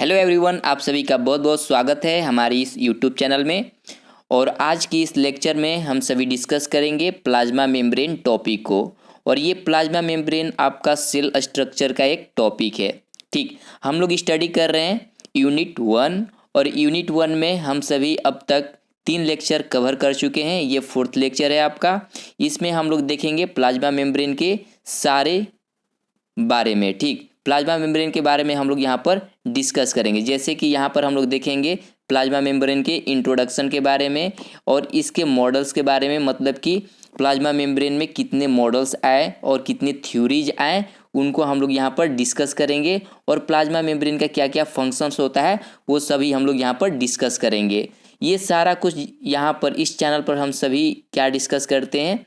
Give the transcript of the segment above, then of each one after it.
Hello everyone, आप सभी का बहुत बहुत स्वागत है हमारी इस यूट्यूब चैनल में। और आज की इस लेक्चर में हम सभी डिस्कस करेंगे प्लाज्मा मेम्ब्रेन टॉपिक को। और ये प्लाज्मा मेम्ब्रेन आपका सेल स्ट्रक्चर का एक टॉपिक है। ठीक, हम लोग स्टडी कर रहे हैं यूनिट 1 और यूनिट 1 में हम सभी अब तक 3 लेक्चर कवर कर चुके हैं। ये 4th लेक्चर है आपका। इसमें हम लोग देखेंगे प्लाज्मा मेम्ब्रेन के सारे बारे में। ठीक, प्लाज्मा मेम्ब्रेन के बारे में हम लोग यहाँ पर डिस्कस करेंगे। जैसे कि यहाँ पर हम लोग देखेंगे प्लाज्मा मेम्ब्रेन के इंट्रोडक्शन के बारे में और इसके मॉडल्स के बारे में, मतलब कि प्लाज्मा मेम्ब्रेन में कितने मॉडल्स आए और कितनी थ्योरीज आए, उनको हम लोग यहाँ पर डिस्कस करेंगे। और प्लाज्मा मेम्ब्रेन का क्या क्या फंक्शंस होता है वो सभी हम लोग यहाँ पर डिस्कस करेंगे। ये सारा कुछ यहाँ पर इस चैनल पर हम सभी क्या डिस्कस करते हैं,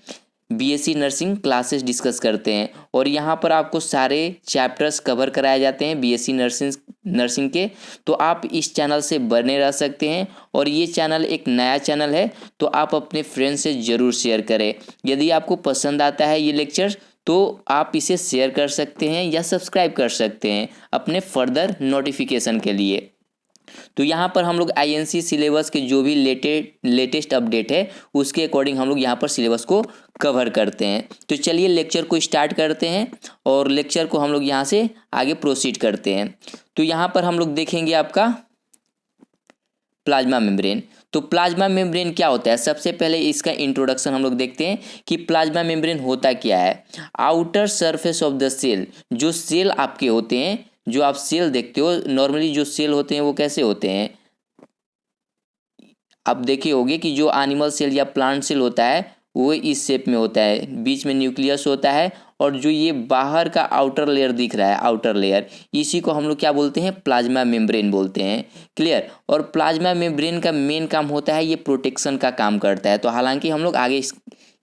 बीएससी नर्सिंग क्लासेस डिस्कस करते हैं। और यहाँ पर आपको सारे चैप्टर्स कवर कराए जाते हैं बीएससी नर्सिंग के। तो आप इस चैनल से बने रह सकते हैं। और ये चैनल एक नया चैनल है, तो आप अपने फ्रेंड्स से ज़रूर शेयर करें। यदि आपको पसंद आता है ये लेक्चर तो आप इसे शेयर कर सकते हैं या सब्सक्राइब कर सकते हैं अपने फर्दर नोटिफिकेशन के लिए। तो यहाँ पर हम लोग आईएनसी सिलेबस के जो भी लेटेस्ट अपडेट है उसके अकॉर्डिंग हम लोग यहाँ पर सिलेबस को कवर करते हैं। तो चलिए लेक्चर को स्टार्ट करते हैं और लेक्चर को हम लोग यहाँ से आगे प्रोसीड करते हैं। तो यहाँ पर हम लोग देखेंगे आपका प्लाज्मा मेम्ब्रेन। तो प्लाज्मा मेम्ब्रेन क्या होता है, सबसे पहले इसका इंट्रोडक्शन हम लोग देखते हैं कि प्लाज्मा मेम्ब्रेन होता क्या है। Outer surface of the cell, जो सेल आपके होते हैं, जो आप सेल देखते हो नॉर्मली, जो सेल होते हैं वो कैसे होते हैं, आप देखे होंगे कि जो एनिमल सेल या प्लांट सेल होता है वो इस शेप में होता है, बीच में न्यूक्लियस होता है और जो ये बाहर का आउटर लेयर दिख रहा है, आउटर लेयर, इसी को हम लोग क्या बोलते हैं, प्लाज्मा मेम्ब्रेन बोलते हैं। क्लियर। और प्लाज्मा मेम्ब्रेन का मेन काम होता है, ये प्रोटेक्शन का काम करता है। तो हालांकि हम लोग आगे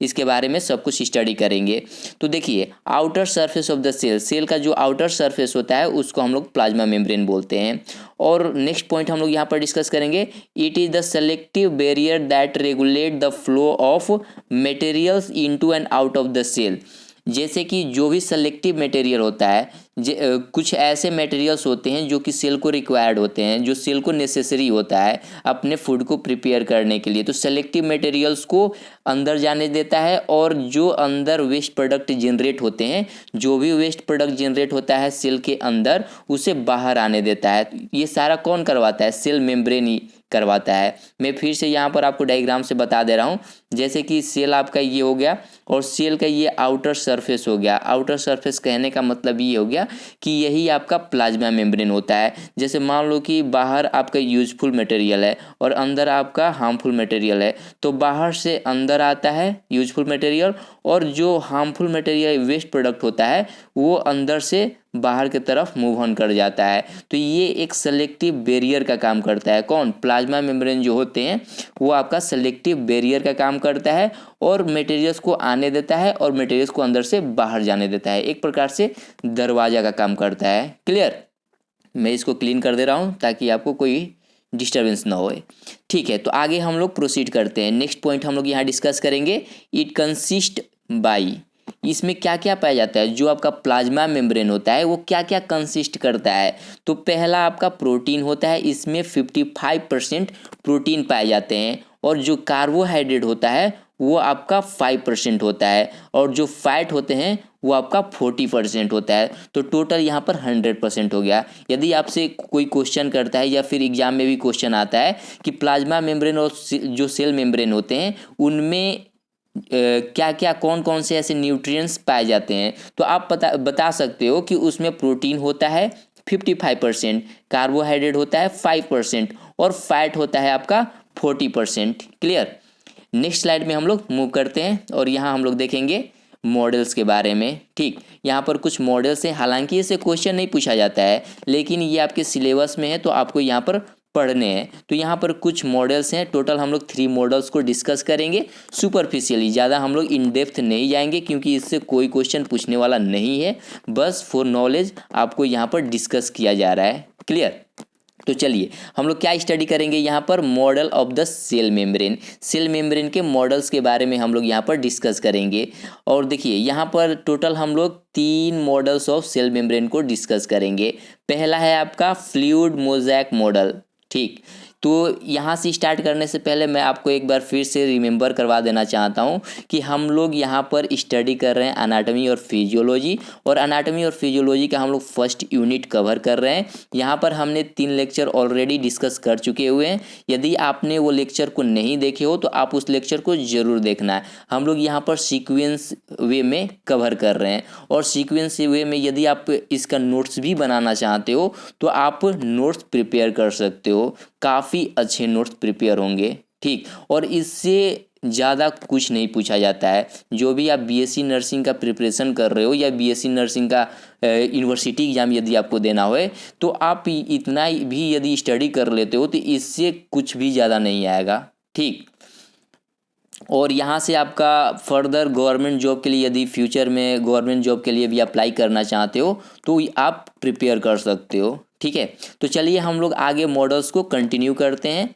इसके बारे में सब कुछ स्टडी करेंगे। तो देखिए, outer surface of the cell, cell का जो आउटर सरफेस होता है उसको हम लोग प्लाज्मा मेम्ब्रेन बोलते हैं। और नेक्स्ट पॉइंट हम लोग यहाँ पर डिस्कस करेंगे, it is the selective barrier that regulate the flow of materials into and out of the cell. जैसे कि जो भी सेलेक्टिव मटेरियल होता है, कुछ ऐसे मटेरियल्स होते हैं जो कि सेल को रिक्वायर्ड होते हैं, जो सेल को नेसेसरी होता है अपने फूड को प्रिपेयर करने के लिए। तो सेलेक्टिव मटेरियल्स को अंदर जाने देता है और जो अंदर वेस्ट प्रोडक्ट जनरेट होते हैं, जो भी वेस्ट प्रोडक्ट जनरेट होता है सेल के अंदर, उसे बाहर आने देता है। ये सारा कौन करवाता है, सेल मेम्ब्रेन ही करवाता है। मैं फिर से यहाँ पर आपको डायग्राम से बता दे रहा हूँ। जैसे कि सेल आपका ये हो गया और सेल का ये आउटर सरफेस हो गया। आउटर सरफेस कहने का मतलब ये हो गया कि यही आपका प्लाज्मा मेम्ब्रेन होता है। जैसे मान लो कि बाहर आपका यूजफुल मटेरियल है और अंदर आपका हार्मफुल मटेरियल है, तो बाहर से अंदर आता है यूजफुल मटेरियल और जो हार्मफुल मटेरियल वेस्ट प्रोडक्ट होता है वो अंदर से बाहर की तरफ मूव ऑन कर जाता है। तो ये एक सेलेक्टिव बैरियर का काम करता है। कौन, प्लाज्मा मेम्ब्रेन जो होते हैं वो आपका सेलेक्टिव बैरियर का काम करता है और मटेरियल्स को आने देता है और मटेरियल्स को अंदर से बाहर जाने देता है। एक प्रकार से दरवाजा का काम करता है। क्लियर। मैं इसको क्लीन कर दे रहा हूँ ताकि आपको कोई डिस्टर्बेंस ना होए। ठीक है, तो आगे हम लोग प्रोसीड करते हैं। नेक्स्ट पॉइंट हम लोग यहाँ डिस्कस करेंगे, इट कंसिस्ट बाई। इसमें क्या क्या पाया जाता है, जो आपका प्लाज्मा मेम्ब्रेन होता है वो क्या क्या कंसिस्ट करता है। तो पहला आपका प्रोटीन होता है, इसमें 55% प्रोटीन पाए जाते हैं। और जो कार्बोहाइड्रेट होता है वो आपका 5% होता है और जो फैट होते हैं वो आपका 40% होता है। तो टोटल यहाँ पर 100% हो गया। यदि आपसे कोई क्वेश्चन करता है या फिर एग्जाम में भी क्वेश्चन आता है कि प्लाज्मा मेम्ब्रेन और जो सेल मेम्ब्रेन होते हैं उनमें क्या क्या कौन कौन से ऐसे न्यूट्रिएंट्स पाए जाते हैं, तो आप बता सकते हो कि उसमें प्रोटीन होता है 55%, कार्बोहाइड्रेट होता है 5% और फैट होता है आपका 40%। क्लियर। नेक्स्ट स्लाइड में हम लोग मूव करते हैं और यहाँ हम लोग देखेंगे मॉडल्स के बारे में। ठीक, यहाँ पर कुछ मॉडल्स हैं, हालांकि इससे क्वेश्चन नहीं पूछा जाता है लेकिन ये आपके सिलेबस में है तो आपको यहाँ पर पढ़ने हैं। तो यहाँ पर कुछ मॉडल्स हैं, टोटल हम लोग 3 मॉडल्स को डिस्कस करेंगे सुपरफिशियली। ज़्यादा हम लोग इन डेप्थ नहीं जाएंगे क्योंकि इससे कोई क्वेश्चन पूछने वाला नहीं है, बस फॉर नॉलेज आपको यहाँ पर डिस्कस किया जा रहा है। क्लियर। तो चलिए हम लोग क्या स्टडी करेंगे यहाँ पर, model of the cell membrane. Cell membrane के मॉडल्स के बारे में हम लोग यहाँ पर डिस्कस करेंगे। और देखिए यहाँ पर टोटल हम लोग 3 मॉडल्स ऑफ सेल मेम्ब्रेन को डिस्कस करेंगे। पहला है आपका फ्लूइड मोज़ेक मॉडल। ठीक, तो यहाँ से स्टार्ट करने से पहले मैं आपको एक बार फिर से रिमेंबर करवा देना चाहता हूँ कि हम लोग यहाँ पर स्टडी कर रहे हैं एनाटॉमी और फिजियोलॉजी, और एनाटॉमी और फिजियोलॉजी का हम लोग फर्स्ट यूनिट कवर कर रहे हैं। यहाँ पर हमने 3 लेक्चर ऑलरेडी डिस्कस कर चुके हुए हैं। यदि आपने वो लेक्चर को नहीं देखे हो तो आप उस लेक्चर को ज़रूर देखना है। हम लोग यहाँ पर सीक्वेंस वे में कवर कर रहे हैं, और सीक्वेंस वे में यदि आप इसका नोट्स भी बनाना चाहते हो तो आप नोट्स प्रिपेयर कर सकते हो। काफ़ी अच्छे नोट्स प्रिपेयर होंगे। ठीक, और इससे ज़्यादा कुछ नहीं पूछा जाता है। जो भी आप बीएससी नर्सिंग का प्रिपरेशन कर रहे हो या बीएससी नर्सिंग का यूनिवर्सिटी एग्ज़ाम यदि आपको देना हो तो आप इतना भी यदि स्टडी कर लेते हो तो इससे कुछ भी ज़्यादा नहीं आएगा। ठीक, और यहाँ से आपका फर्दर गवर्नमेंट जॉब के लिए यदि फ्यूचर में गवर्नमेंट जॉब के लिए भी अप्लाई करना चाहते हो तो आप प्रिपेयर कर सकते हो। ठीक है, तो चलिए हम लोग आगे मॉडल्स को कंटिन्यू करते हैं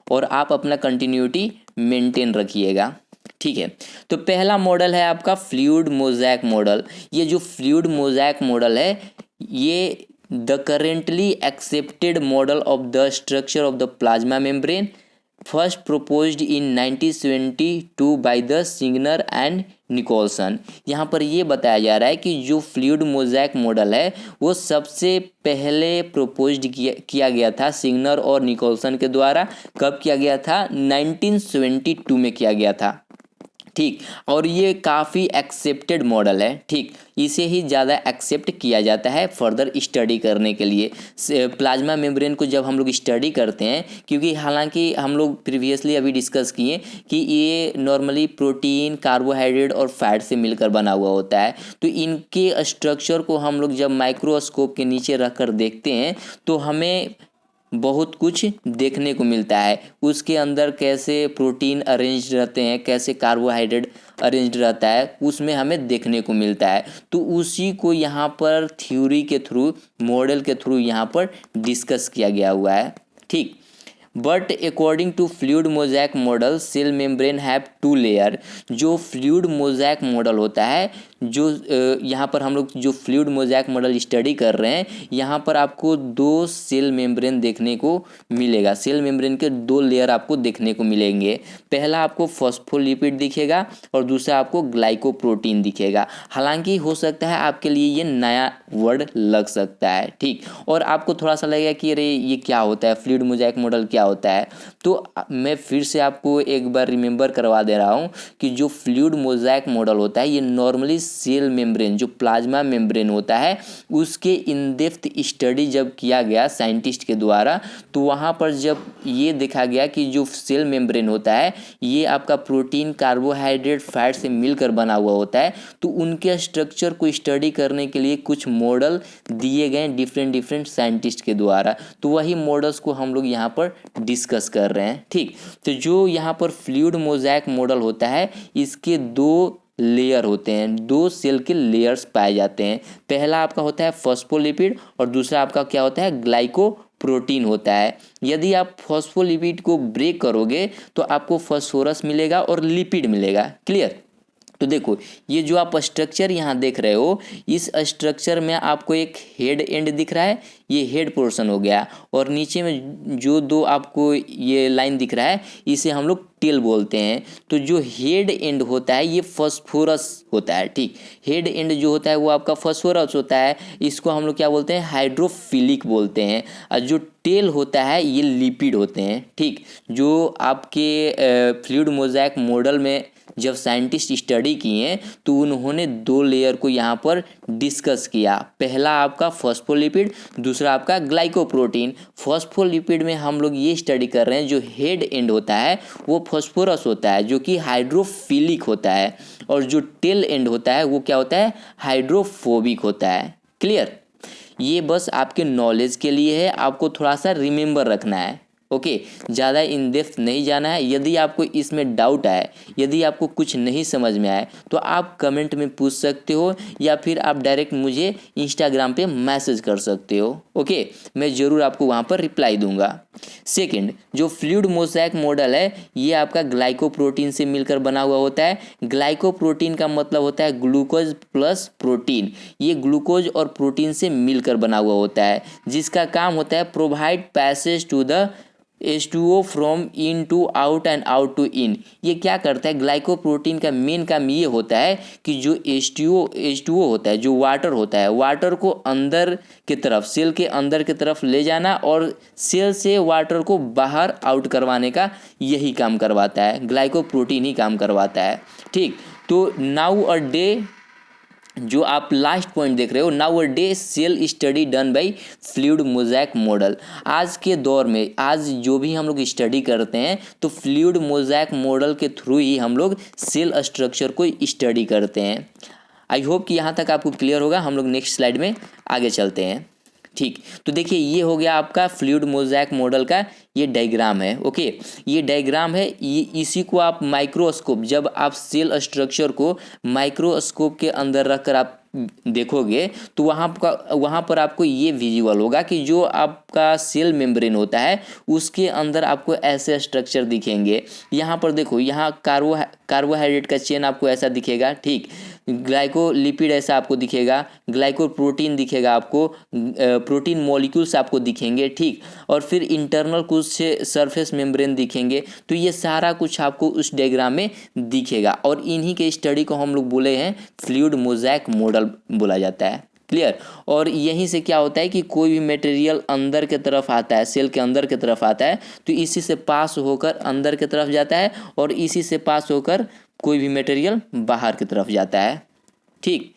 और आप अपना कंटिन्यूटी मेंटेन रखिएगा। ठीक है, तो पहला मॉडल है आपका फ्लूइड मोज़ेक मॉडल। ये जो फ्लूइड मोज़ेक मॉडल है ये the currently accepted model of the structure of the plasma membrane first proposed in 1972 by the Singer and Nicolson. यहाँ पर ये बताया जा रहा है कि जो फ्लूइड मोज़ेक मॉडल है वो सबसे पहले प्रपोज्ड किया गया था सिग्नर और निकोलसन के द्वारा। कब किया गया था? 1972 में किया गया था। ठीक, और ये काफ़ी एक्सेप्टेड मॉडल है। ठीक, इसे ही ज़्यादा एक्सेप्ट किया जाता है फर्दर स्टडी करने के लिए। प्लाज्मा मेम्ब्रेन को जब हम लोग स्टडी करते हैं, क्योंकि हालांकि हम लोग प्रीवियसली अभी डिस्कस किए कि ये नॉर्मली प्रोटीन, कार्बोहाइड्रेट और फैट से मिलकर बना हुआ होता है, तो इनके स्ट्रक्चर को हम लोग जब माइक्रोस्कोप के नीचे रख कर देखते हैं तो हमें बहुत कुछ देखने को मिलता है। उसके अंदर कैसे प्रोटीन अरेंज रहते हैं, कैसे कार्बोहाइड्रेट अरेंज रहता है, उसमें हमें देखने को मिलता है। तो उसी को यहाँ पर थ्योरी के थ्रू, मॉडल के थ्रू यहाँ पर डिस्कस किया गया हुआ है। ठीक, but according to fluid mosaic model cell membrane have 2 layer. जो फ्लूइड मोज़ेक मॉडल होता है, जो यहाँ पर हम लोग जो फ्लूइड मोज़ेक मॉडल स्टडी कर रहे हैं, यहाँ पर आपको 2 सेल मेम्ब्रेन देखने को मिलेगा। सेल मेम्ब्रेन के 2 लेयर आपको देखने को मिलेंगे। पहला आपको फॉस्फोलिपिड दिखेगा और दूसरा आपको ग्लाइकोप्रोटीन दिखेगा। हालांकि हो सकता है आपके लिए ये नया वर्ड लग सकता है। ठीक, और आपको थोड़ा सा लगेगा कि अरे ये क्या होता है, फ्लूइड मोज़ेक मॉडल क्या होता है। तो मैं फिर से आपको एक बार रिमेंबर करवा दे रहा हूँ कि जो फ्लूइड मोज़ेक मॉडल होता है ये नॉर्मली सेल मेम्ब्रेन, जो प्लाज्मा मेम्ब्रेन होता है, उसके इन डेप्थ स्टडी जब किया गया साइंटिस्ट के द्वारा, तो वहाँ पर जब ये देखा गया कि जो सेल मेम्ब्रेन होता है ये आपका प्रोटीन, कार्बोहाइड्रेट, फैट से मिलकर बना हुआ होता है, तो उनके स्ट्रक्चर को स्टडी करने के लिए कुछ मॉडल दिए गए डिफरेंट साइंटिस्ट के द्वारा। तो वही मॉडल्स को हम लोग यहाँ पर डिस्कस कर रहे हैं। ठीक, तो जो यहाँ पर फ्लूइड मोज़ेक मॉडल होता है इसके 2 लेयर होते हैं, 2 सेल के लेयर्स पाए जाते हैं। पहला आपका होता है फॉस्फोलिपिड और दूसरा आपका क्या होता है, ग्लाइकोप्रोटीन होता है। यदि आप फॉस्फोलिपिड को ब्रेक करोगे तो आपको फॉस्फोरस मिलेगा और लिपिड मिलेगा। क्लियर? तो देखो ये जो आप स्ट्रक्चर यहाँ देख रहे हो, इस स्ट्रक्चर में आपको एक हेड एंड दिख रहा है, ये हेड पोर्शन हो गया, और नीचे में जो 2 आपको ये लाइन दिख रहा है इसे हम लोग टेल बोलते हैं। तो जो हेड एंड होता है ये फॉस्फोरस होता है। ठीक, हेड एंड जो होता है वो आपका फॉस्फोरस होता है, इसको हम लोग क्या बोलते हैं, हाइड्रोफिलिक बोलते हैं। और जो टेल होता है ये लिपिड होते हैं। ठीक, जो आपके फ्लूइड मोज़ेक मॉडल में जब साइंटिस्ट स्टडी किए तो उन्होंने 2 लेयर को यहाँ पर डिस्कस किया। पहला आपका फॉस्फोलिपिड, दूसरा आपका ग्लाइकोप्रोटीन। फॉस्फोलिपिड में हम लोग ये स्टडी कर रहे हैं जो हेड एंड होता है वो फॉस्फोरस होता है जो कि हाइड्रोफिलिक होता है, और जो टेल एंड होता है वो क्या होता है, हाइड्रोफोबिक होता है। क्लियर? ये बस आपके नॉलेज के लिए है, आपको थोड़ा सा रिमेंबर रखना है। ओके, ज़्यादा इन डेप्थ नहीं जाना है। यदि आपको इसमें डाउट आए, यदि आपको कुछ नहीं समझ में आए तो आप कमेंट में पूछ सकते हो या फिर आप डायरेक्ट मुझे इंस्टाग्राम पे मैसेज कर सकते हो। ओके, मैं ज़रूर आपको वहाँ पर रिप्लाई दूंगा। सेकंड, जो फ्लूइड मोज़ेक मॉडल है ये आपका ग्लाइकोप्रोटीन से मिलकर बना हुआ होता है। ग्लाइकोप्रोटीन का मतलब होता है ग्लूकोज प्लस प्रोटीन। ये ग्लूकोज और प्रोटीन से मिलकर बना हुआ होता है, जिसका काम होता है provide passage to the H2O from in to out and out to in. ये क्या करता है, ग्लाइकोप्रोटीन का मेन काम ये होता है कि जो H2O होता है, जो वाटर होता है, वाटर को अंदर की तरफ, सेल के अंदर की तरफ ले जाना और सेल से वाटर को बाहर आउट करवाने का यही काम करवाता है, ग्लाइकोप्रोटीन ही काम करवाता है। ठीक, तो नाउ अ डे जो आप लास्ट पॉइंट देख रहे हो, now a day cell study done by fluid mosaic model. आज के दौर में, आज जो भी हम लोग स्टडी करते हैं तो फ्लूइड मोज़ेक मॉडल के थ्रू ही हम लोग सेल स्ट्रक्चर को स्टडी करते हैं। आई होप कि यहाँ तक आपको क्लियर होगा। हम लोग नेक्स्ट स्लाइड में आगे चलते हैं। ठीक, तो देखिए ये हो गया आपका फ्लूइड मोज़ेक मॉडल का ये डायग्राम है। ओके, ये डायग्राम है, ये इसी को आप माइक्रोस्कोप, जब आप सेल स्ट्रक्चर को माइक्रोस्कोप के अंदर रखकर आप देखोगे तो वहाँ पर आपको ये विजुअल होगा कि जो आपका सेल मेम्ब्रेन होता है उसके अंदर आपको ऐसे स्ट्रक्चर दिखेंगे। यहाँ पर देखो, यहाँ कार्बोहाइड्रेट का चेन आपको ऐसा दिखेगा। ठीक, ग्लाइकोलिपिड ऐसा आपको दिखेगा, ग्लाइकोप्रोटीन दिखेगा आपको, प्रोटीन मॉलिक्यूल्स आपको दिखेंगे। ठीक, और फिर इंटरनल कुछ सरफेस मेम्ब्रेन दिखेंगे। तो ये सारा कुछ आपको उस डायग्राम में दिखेगा और इन्हीं के स्टडी को हम लोग बोले हैं फ्लूइड मोज़ेक मॉडल बोला जाता है। क्लियर। और यहीं से क्या होता है कि कोई भी मटेरियल अंदर के तरफ आता है, सेल के अंदर के तरफ आता है तो इसी से पास होकर अंदर के तरफ जाता है और इसी से पास होकर कोई भी मटेरियल बाहर की तरफ जाता है। ठीक,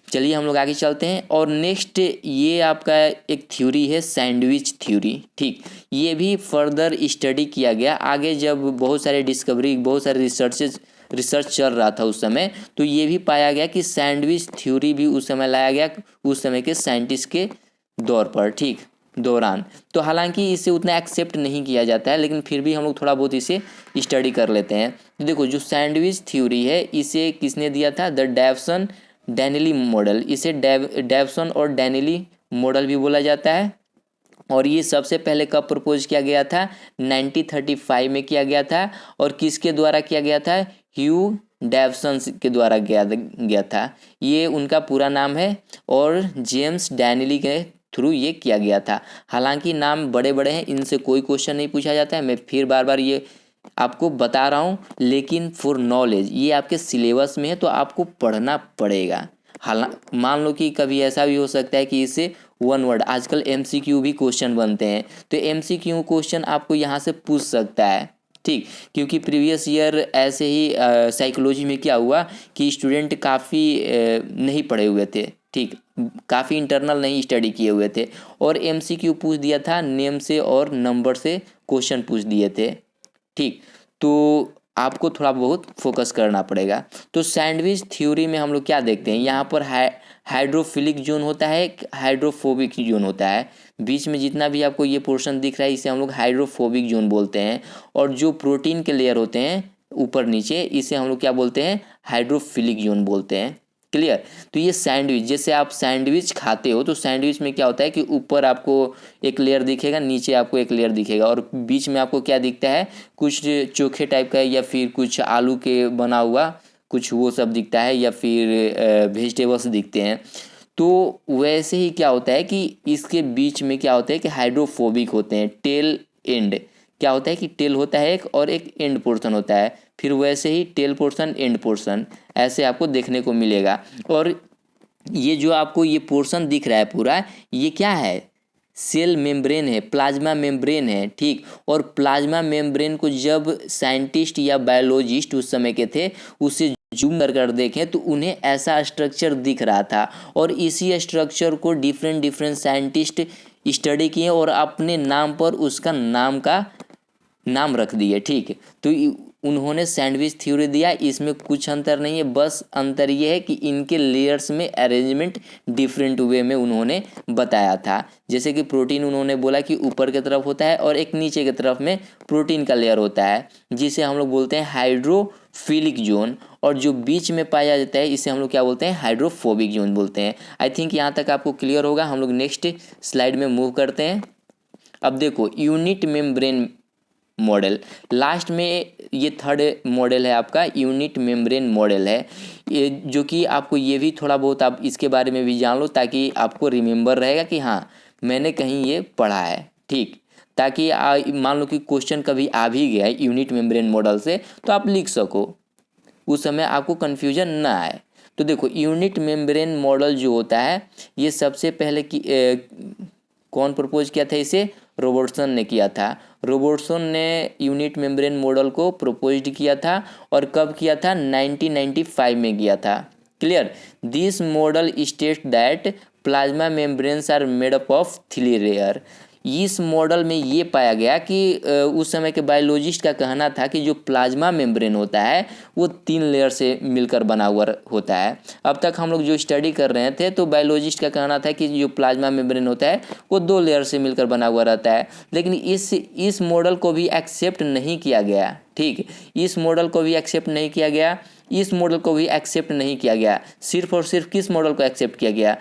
चलिए हम लोग आगे चलते हैं। और नेक्स्ट ये आपका एक थ्योरी है सैंडविच थ्योरी। ठीक, ये भी फर्दर स्टडी किया गया आगे, जब बहुत सारे डिस्कवरी, बहुत सारे रिसर्च चल रहा था उस समय, तो ये भी पाया गया कि सैंडविच थ्योरी भी उस समय लाया गया, उस समय के साइंटिस्ट के दौर पर। ठीक, दौरान। तो हालांकि इसे उतना एक्सेप्ट नहीं किया जाता है, लेकिन फिर भी हम लोग थोड़ा बहुत इसे स्टडी कर लेते हैं। तो देखो, जो सैंडविच थ्योरी है इसे किसने दिया था, द डेवसन डैनियली मॉडल। इसे डेवसन और डैनियली मॉडल भी बोला जाता है। और ये सबसे पहले कब प्रपोज किया गया था, 1935 में किया गया था। और किसके द्वारा किया गया था, ह्यू डेवसन के द्वारा किया गया था। ये उनका पूरा नाम है और जेम्स डैनियली के थ्रू ये किया गया था। हालांकि नाम बड़े बड़े हैं, इनसे कोई क्वेश्चन नहीं पूछा जाता है, मैं फिर बार बार ये आपको बता रहा हूँ, लेकिन फॉर नॉलेज ये आपके सिलेबस में है तो आपको पढ़ना पड़ेगा। हालांकि मान लो कि कभी ऐसा भी हो सकता है कि इससे वन वर्ड, आजकल MCQ भी क्वेश्चन बनते हैं तो MCQ क्वेश्चन आपको यहाँ से पूछ सकता है। ठीक, क्योंकि प्रीवियस ईयर ऐसे ही साइकोलॉजी में क्या हुआ कि स्टूडेंट काफ़ी नहीं पढ़े हुए थे। ठीक, काफ़ी इंटरनल नहीं स्टडी किए हुए थे और MCQ पूछ दिया था, नेम से और नंबर से क्वेश्चन पूछ दिए थे। ठीक, तो आपको थोड़ा बहुत फोकस करना पड़ेगा। तो सैंडविच थ्योरी में हम लोग क्या देखते हैं, यहाँ पर हाइड्रोफिलिक जोन होता है, हाइड्रोफोबिक जोन होता है। बीच में जितना भी आपको ये पोर्शन दिख रहा है इसे हम लोग हाइड्रोफोबिक जोन बोलते हैं। और जो प्रोटीन के लेयर होते हैं ऊपर नीचे, इसे हम लोग क्या बोलते हैं, हाइड्रोफिलिक जोन बोलते हैं। क्लियर। तो ये सैंडविच, जैसे आप सैंडविच खाते हो तो सैंडविच में क्या होता है कि ऊपर आपको एक लेयर दिखेगा, नीचे आपको एक लेयर दिखेगा और बीच में आपको क्या दिखता है, कुछ चोखे टाइप का या फिर कुछ आलू के बना हुआ कुछ वो सब दिखता है या फिर वेजिटेबल्स दिखते हैं। तो वैसे ही क्या होता है कि इसके बीच में क्या होता है कि हाइड्रोफोबिक होते हैं। टेल एंड क्या होता है कि टेल होता है एक और एक एंड पोर्शन होता है, फिर वैसे he tell portion end portion ऐसे आपको देखने को मिलेगा। और ये जो आपको ये पोर्शन दिख रहा है पूरा, ये क्या है, सेल मेम्ब्रेन है, प्लाज्मा मेम्ब्रेन है। ठीक, और प्लाज्मा मेम्ब्रेन को जब साइंटिस्ट या बायोलॉजिस्ट उस समय के थे उसे जूम कर देखें तो उन्हें ऐसा स्ट्रक्चर दिख रहा था और इसी स्ट्रक्चर को डिफरेंट साइंटिस्ट स्टडी किए और अपने नाम पर उसका नाम रख दिए। ठीक, तो उन्होंने सैंडविच थ्योरी दिया, इसमें कुछ अंतर नहीं है, बस अंतर ये है कि इनके लेयर्स में अरेंजमेंट डिफरेंट वे में उन्होंने बताया था। जैसे कि प्रोटीन उन्होंने बोला कि ऊपर की तरफ होता है और एक नीचे की तरफ में प्रोटीन का लेयर होता है, जिसे हम लोग बोलते हैं हाइड्रोफिलिक जोन, और जो बीच में पाया जाता है इसे हम लोग क्या बोलते हैं, हाइड्रोफोबिक जोन बोलते हैं। आई थिंक यहाँ तक आपको क्लियर होगा। हम लोग नेक्स्ट स्लाइड में मूव करते हैं। अब देखो यूनिट मेम्ब्रेन मॉडल, लास्ट में ये थर्ड मॉडल है आपका, यूनिट मेम्ब्रेन मॉडल है, ये जो कि आपको ये भी थोड़ा बहुत आप इसके बारे में भी जान लो, ताकि आपको रिमेंबर रहेगा कि हाँ मैंने कहीं ये पढ़ा है, ठीक, ताकि मान लो कि क्वेश्चन कभी आ भी गया यूनिट मेम्ब्रेन मॉडल से तो आप लिख सको, उस समय आपको कन्फ्यूजन ना आए। तो देखो यूनिट मेम्ब्रेन मॉडल जो होता है ये सबसे पहले कौन प्रपोज किया था इसे, रॉबर्टसन ने किया था। रॉबर्टसन ने यूनिट मेम्ब्रेन मॉडल को प्रपोज्ड किया था, और कब किया था, 1995 में किया था। Clear. This model state that plasma membranes are made up of 3 layer. इस मॉडल में ये पाया गया कि उस समय के बायोलॉजिस्ट का कहना था कि जो प्लाज्मा मेम्ब्रेन होता है वो 3 लेयर से मिलकर बना हुआ होता है। अब तक हम लोग जो स्टडी कर रहे थे तो बायोलॉजिस्ट का कहना था कि जो प्लाज्मा मेम्ब्रेन होता है वो 2 लेयर से मिलकर बना हुआ रहता है, लेकिन इस मॉडल को भी एक्सेप्ट नहीं किया गया। ठीक, इस मॉडल को भी एक्सेप्ट नहीं किया गया, इस मॉडल को भी एक्सेप्ट नहीं किया गया। सिर्फ और सिर्फ किस मॉडल को एक्सेप्ट किया गया,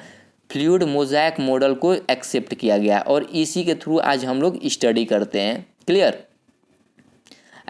फ्लूइड मोज़ेक मॉडल को एक्सेप्ट किया गया, और इसी के थ्रू आज हम लोग स्टडी करते हैं। क्लियर।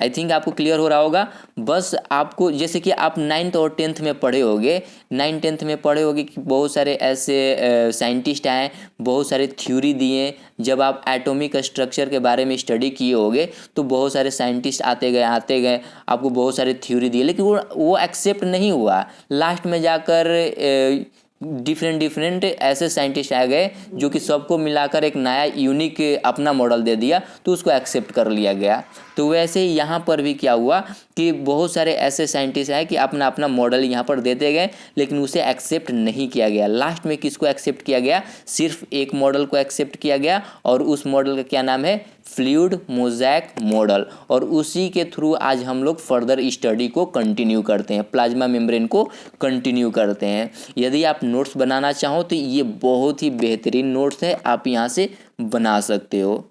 आई थिंक आपको क्लियर हो रहा होगा। बस आपको जैसे कि आप 9th और 10th में पढ़े होगे, 9th-10th में पढ़े होगे कि बहुत सारे ऐसे साइंटिस्ट आए, बहुत सारे थ्योरी दिए। जब आप एटॉमिक स्ट्रक्चर के बारे में स्टडी किए होगे तो बहुत सारे साइंटिस्ट आते गए, आपको बहुत सारे थ्योरी दिए, लेकिन वो एक्सेप्ट नहीं हुआ। लास्ट में जाकर डिफरेंट ऐसे साइंटिस्ट आ गए जो कि सबको मिलाकर एक नया यूनिक अपना मॉडल दे दिया, तो उसको एक्सेप्ट कर लिया गया। तो वैसे ही यहाँ पर भी क्या हुआ कि बहुत सारे ऐसे साइंटिस्ट आए कि अपना अपना मॉडल यहाँ पर देते गए, लेकिन उसे एक्सेप्ट नहीं किया गया। लास्ट में किसको एक्सेप्ट किया गया, सिर्फ एक मॉडल को एक्सेप्ट किया गया, और उस मॉडल का क्या नाम है, फ्लूइड मोज़ेक मॉडल। और उसी के थ्रू आज हम लोग फर्दर स्टडी को कंटिन्यू करते हैं, प्लाज्मा मेम्ब्रेन को कंटिन्यू करते हैं। यदि आप नोट्स बनाना चाहो तो ये बहुत ही बेहतरीन नोट्स है, आप यहाँ से बना सकते हो।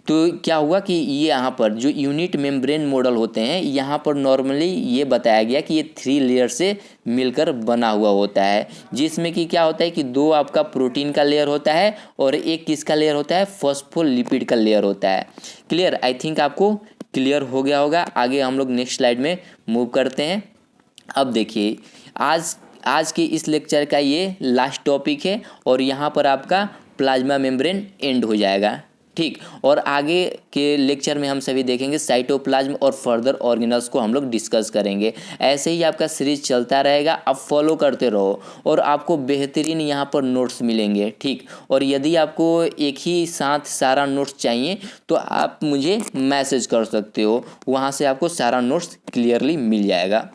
तो क्या हुआ कि ये यहाँ पर जो यूनिट मेम्ब्रेन मॉडल होते हैं, यहाँ पर नॉर्मली ये बताया गया कि ये 3 लेयर से मिलकर बना हुआ होता है, जिसमें कि क्या होता है कि 2 आपका प्रोटीन का लेयर होता है और एक किसका लेयर होता है, फॉस्फोलिपिड का लेयर होता है। क्लियर। आई थिंक आपको क्लियर हो गया होगा। आगे हम लोग नेक्स्ट स्लाइड में मूव करते हैं। अब देखिए आज के इस लेक्चर का ये लास्ट टॉपिक है, और यहाँ पर आपका प्लाज्मा मेम्ब्रेन एंड हो जाएगा। ठीक, और आगे के लेक्चर में हम सभी देखेंगे साइटोप्लाज्म और फर्दर ऑर्गेनल्स को हम लोग डिस्कस करेंगे। ऐसे ही आपका सीरीज चलता रहेगा, आप फॉलो करते रहो और आपको बेहतरीन यहाँ पर नोट्स मिलेंगे। ठीक, और यदि आपको एक ही साथ सारा नोट्स चाहिए तो आप मुझे मैसेज कर सकते हो, वहाँ से आपको सारा नोट्स क्लियरली मिल जाएगा।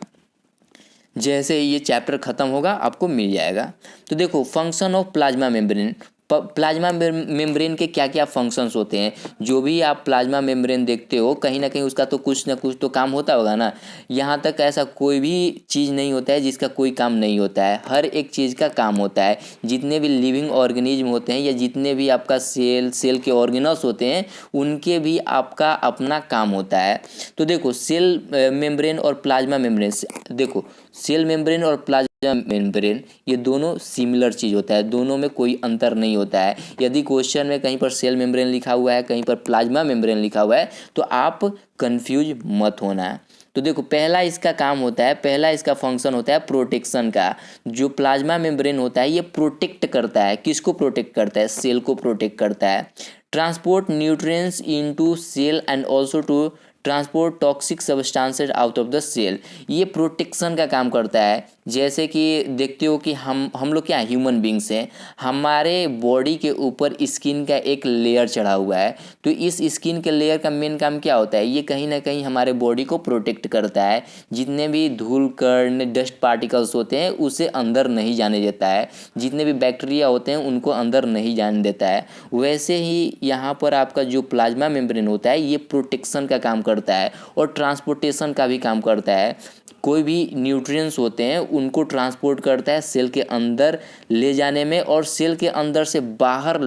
जैसे ये चैप्टर ख़त्म होगा आपको मिल जाएगा। तो देखो function of plasma membrane, plasma membrane के क्या क्या फंक्शंस होते हैं। जो भी आप प्लाज्मा मेम्ब्रेन देखते हो कहीं ना कहीं उसका तो कुछ ना कुछ तो काम होता होगा ना। यहाँ तक ऐसा कोई भी चीज़ नहीं होता है जिसका कोई काम नहीं होता है, हर एक चीज़ का काम होता है। जितने भी लिविंग ऑर्गेनिज्म होते हैं या जितने भी आपका सेल के ऑर्गेनल्स होते हैं उनके भी आपका अपना काम होता है। तो देखो सेल मेम्ब्रेन और प्लाज्मा मेम्ब्रेन, देखो सेल मेम्ब्रेन और प्लाज्मा मेम्ब्रेन ये दोनों सिमिलर चीज़ होता है, दोनों में कोई अंतर नहीं होता है। यदि क्वेश्चन में कहीं पर सेल मेम्ब्रेन लिखा हुआ है, कहीं पर प्लाज्मा मेम्ब्रेन लिखा हुआ है, तो आप कंफ्यूज मत होना। तो देखो पहला इसका काम होता है, पहला इसका फंक्शन होता है प्रोटेक्शन का। जो प्लाज्मा मेम्ब्रेन होता है ये प्रोटेक्ट करता है, किसको प्रोटेक्ट करता है, सेल को प्रोटेक्ट करता है। Transport nutrients into cell and also to transport toxic substances out of the cell, ये प्रोटेक्शन का काम करता है। जैसे कि देखते हो कि हम लोग क्या ह्यूमन बींग्स हैं, हमारे बॉडी के ऊपर स्किन का एक लेयर चढ़ा हुआ है। तो इस स्किन के लेयर का मेन काम क्या होता है, ये कहीं ना कहीं हमारे बॉडी को प्रोटेक्ट करता है। जितने भी धूल कण डस्ट पार्टिकल्स होते हैं उसे अंदर नहीं जाने देता है, जितने भी बैक्टीरिया होते हैं उनको अंदर नहीं जाने देता है। वैसे ही यहाँ पर आपका जो प्लाज्मा मेम्ब्रेन होता है ये प्रोटेक्शन का काम करता है और ट्रांसपोर्टेशन का भी काम करता है। कोई भी न्यूट्रिएंट्स होते हैं उनको ट्रांसपोर्ट करता है सेल के अंदर ले जाने में, और सेल के अंदर से बाहर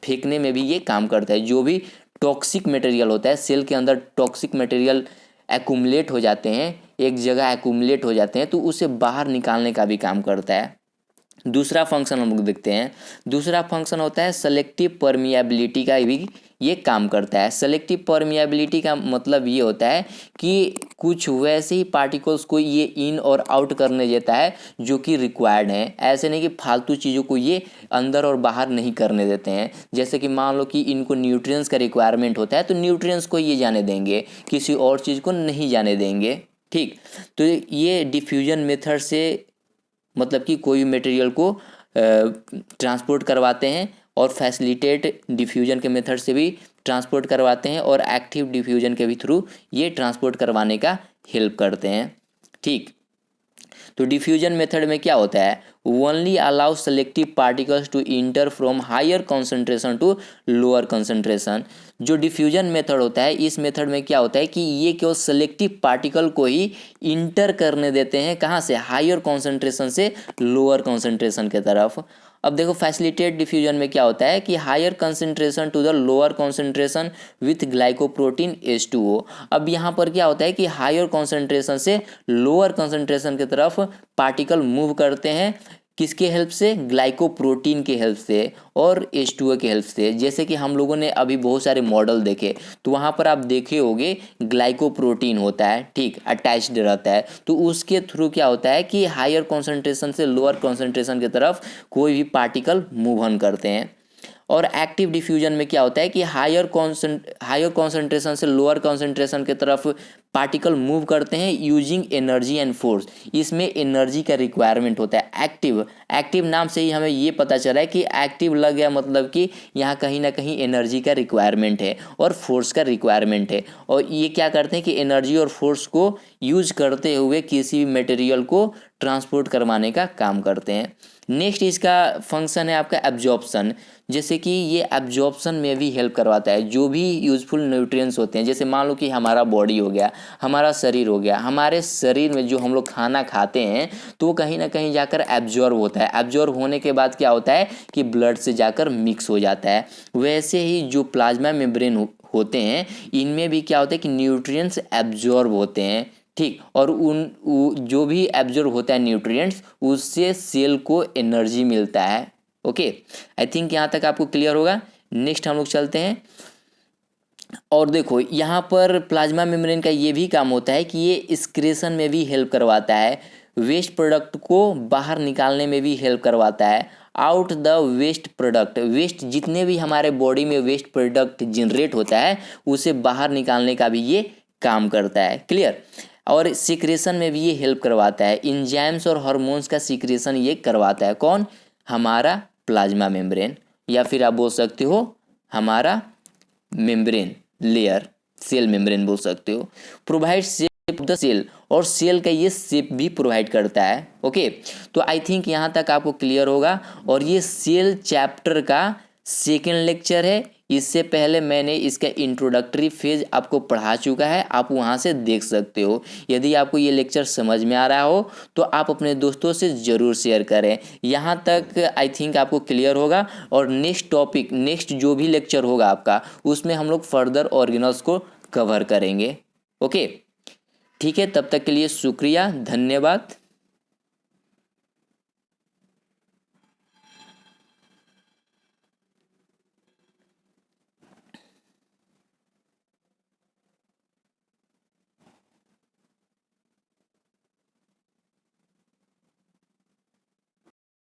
फेंकने में भी ये काम करता है। जो भी टॉक्सिक मटेरियल होता है, सेल के अंदर टॉक्सिक मटेरियल एक्यूमुलेट हो जाते हैं, एक जगह एक्यूमुलेट हो जाते हैं, तो उसे बाहर निकालने का भी काम करता है। दूसरा फंक्शन हम लोग देखते हैं, दूसरा फंक्शन होता है सेलेक्टिव परमिएबिलिटी का भी ये काम करता है। सेलेक्टिव परमिएबिलिटी का मतलब ये होता है कि कुछ वैसे ही पार्टिकल्स को ये इन और आउट करने देता है जो कि रिक्वायर्ड है। ऐसे नहीं कि फालतू चीज़ों को ये अंदर और बाहर नहीं करने देते हैं। जैसे कि मान लो कि इनको न्यूट्रिएंट्स का रिक्वायरमेंट होता है तो न्यूट्रिएंट्स को ये जाने देंगे, किसी और चीज़ को नहीं जाने देंगे। ठीक, तो ये डिफ्यूजन मेथड से मतलब कि कोई मटेरियल को ट्रांसपोर्ट करवाते हैं, और फैसिलिटेट डिफ्यूजन के मेथड से भी ट्रांसपोर्ट करवाते हैं, और एक्टिव डिफ्यूजन के भी थ्रू ये ट्रांसपोर्ट करवाने का हेल्प करते हैं। ठीक, तो डिफ्यूजन मेथड में क्या होता है, only allow selective particles to enter from higher concentration to lower concentration. जो डिफ्यूजन मेथड होता है इस मेथड में क्या होता है कि ये केवल सेलेक्टिव पार्टिकल को ही इंटर करने देते हैं, कहाँ से, हायर कॉन्सेंट्रेशन से लोअर कॉन्सेंट्रेशन की तरफ। अब देखो फैसिलिटेट डिफ्यूजन में क्या होता है कि higher concentration to the lower concentration with glycoprotein H2O। अब यहाँ पर क्या होता है कि हायर कंसंट्रेशन से लोअर कंसंट्रेशन की तरफ पार्टिकल मूव करते हैं, किसके हेल्प से, ग्लाइकोप्रोटीन के हेल्प से और H2O के हेल्प से। जैसे कि हम लोगों ने अभी बहुत सारे मॉडल देखे तो वहाँ पर आप देखे होंगे ग्लाइकोप्रोटीन होता है, ठीक, अटैच्ड रहता है, तो उसके थ्रू क्या होता है कि हायर कॉन्सेंट्रेशन से लोअर कॉन्सेंट्रेशन की तरफ कोई भी पार्टिकल मूव ऑन करते हैं। और एक्टिव डिफ्यूजन में क्या होता है कि हायर कॉन्सेंट्रेशन से लोअर कॉन्सेंट्रेशन की तरफ पार्टिकल मूव करते हैं यूजिंग एनर्जी एंड फोर्स। इसमें एनर्जी का रिक्वायरमेंट होता है। एक्टिव नाम से ही हमें ये पता चला है कि एक्टिव लग गया मतलब कि यहाँ कहीं ना कहीं एनर्जी का रिक्वायरमेंट है और फोर्स का रिक्वायरमेंट है, और ये क्या करते हैं कि एनर्जी और फोर्स को यूज करते हुए किसी भी मटेरियल को ट्रांसपोर्ट करवाने का काम करते हैं। नेक्स्ट इसका फंक्शन है आपका एब्जॉर्प्शन। जैसे कि ये एब्जॉर्प्शन में भी हेल्प करवाता है। जो भी यूजफुल न्यूट्रिएंट्स होते हैं, जैसे मान लो कि हमारा बॉडी हो गया, हमारा शरीर हो गया, हमारे शरीर में जो हम लोग खाना खाते हैं तो वो कहीं ना कहीं जाकर एब्जॉर्ब होता है। एब्जॉर्ब होने के बाद क्या होता है कि ब्लड से जाकर मिक्स हो जाता है। वैसे ही जो प्लाज्मा मेम्ब्रेन होते हैं इनमें भी क्या होता है कि न्यूट्रिएंट्स एब्जॉर्ब होते हैं, ठीक, और जो भी एब्जॉर्ब होता है न्यूट्रिएंट्स उससे सेल को एनर्जी मिलता है। ओके, आई थिंक यहाँ तक आपको क्लियर होगा। नेक्स्ट हम लोग चलते हैं, और देखो यहाँ पर प्लाज्मा मेम्ब्रेन का ये भी काम होता है कि ये एक्सक्रीशन में भी हेल्प करवाता है, वेस्ट प्रोडक्ट को बाहर निकालने में भी हेल्प करवाता है। Out the waste product, waste जितने भी हमारे बॉडी में वेस्ट प्रोडक्ट जनरेट होता है उसे बाहर निकालने का भी ये काम करता है। क्लियर, और सीक्रेशन में भी ये हेल्प करवाता है। इंजाइम्स और हार्मोन्स का सीक्रेशन ये करवाता है। कौन, हमारा प्लाज्मा मेम्ब्रेन, या फिर आप बोल सकते हो हमारा मेम्ब्रेन लेयर, सेल मेम्ब्रेन बोल सकते हो। प्रोवाइड शेप द सेल, और सेल का ये शेप भी प्रोवाइड करता है। ओके, तो आई थिंक यहाँ तक आपको क्लियर होगा। और ये सेल चैप्टर का सेकेंड लेक्चर है। इससे पहले मैंने इसका इंट्रोडक्टरी फेज आपको पढ़ा चुका है, आप वहाँ से देख सकते हो। यदि आपको ये लेक्चर समझ में आ रहा हो तो आप अपने दोस्तों से ज़रूर शेयर करें। यहाँ तक आई थिंक आपको क्लियर होगा। और नेक्स्ट टॉपिक, नेक्स्ट जो भी लेक्चर होगा आपका, उसमें हम लोग फर्दर ऑर्गेनल्स को कवर करेंगे। ओके, ठीक है, तब तक के लिए शुक्रिया, धन्यवाद।